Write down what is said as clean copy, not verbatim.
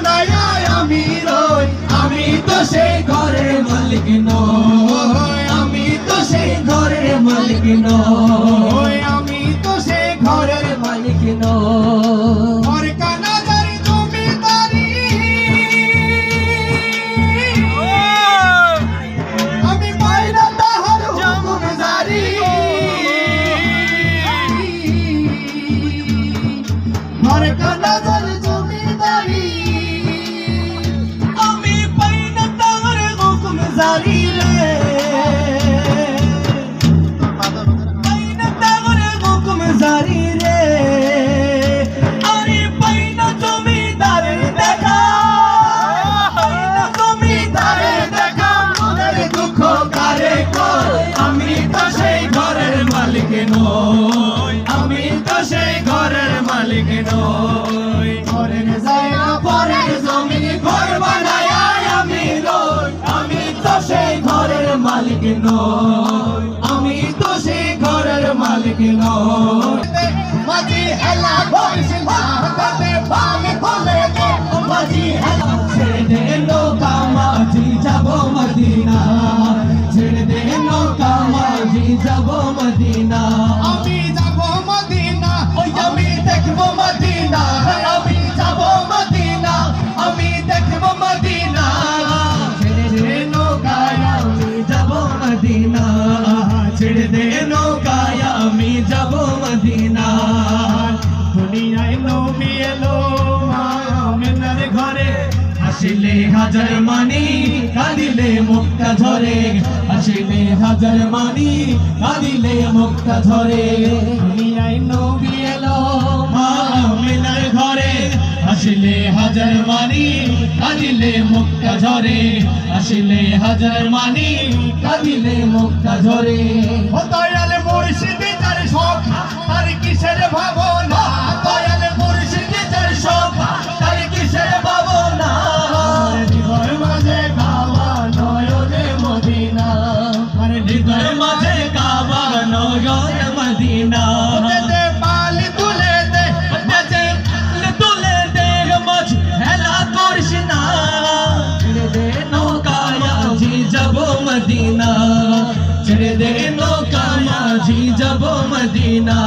বানায় আমি রই, আমি তো সেই ঘরের মালিক নই, আমি তো সেই ঘরের মালিক নই, আমি তো সেই ঘরের মালিক নই। ঘর কানাদারি জমিদারি আমি পাই না তাহার হুকুম জারি, ঘর কানাদারি জমিদারি আমি পাই না তাহার হুকুম জারি রে, পাই না তাহার হুকুম জারি রে, আরে পাই না জমিদারের দেখা, পাই না জমিদারের দেখা, মনের দুঃখ কারে কয়, আমি তো সেই ঘরের মালিক নই, আমি তো সেই ঘরের মালিক নই। ঘরের জায়গা পরের জমি ঘর বানায় আমি রই, আমি তো সেই ঘরের মালিক নই, আমি তো সেই ঘরের মালিক নই। মাঝি হেলা বইস না তবে ভাবে বলে দে, মাঝি হেলা ছেড়ে দে নৌকা মাঝি যাব মদিনা, ছেড়ে দে নৌকা মাঝি যাব মদিনা, আমি যাব মদিনা, ওই আমি দেখবো মদিনা, আমি যাব মদিনা, আমি দেখবো মদিনা, ছেড়ে দে নৌকায় আমি যাব মদিনা, ছেড়ে দে নৌকায় আমি যাব মদিনা। দুনিয়ায় নবী এলো আমেনার ঘরে, আসিলে হাজার মানি কাঁদিলে মুক্তা ঝরে, আসিলে হাজার মানি কাঁদিলে মুক্তা ঝরে। দুনিয়ায় নবী এলো আমেনার ঘরে, আসিলে হাজার মানি কাঁদিলে মুক্তা ঝরে, আসিলে হাজার মানি কাঁদিলে মুক্তা ঝরে। ও দয়াল মুর্শিদ যার শোক তার কিসের ভাবনা, দয়াল মুর্শিদ যার শোক তার কিসের ভাবনা, হৃদয় মাঝে কাবা নয়নে মদিনা, আর হৃদয় মাঝে কাবা নয়নে মদিনা। দে পালি তুলে দে, দে তুলে দে মাঝ হেলা করিস না, ছেড়ে দে নৌকা মাঝি যাব মদিনা, ছেড়ে দে নৌকা মাঝি যাব মদিনা।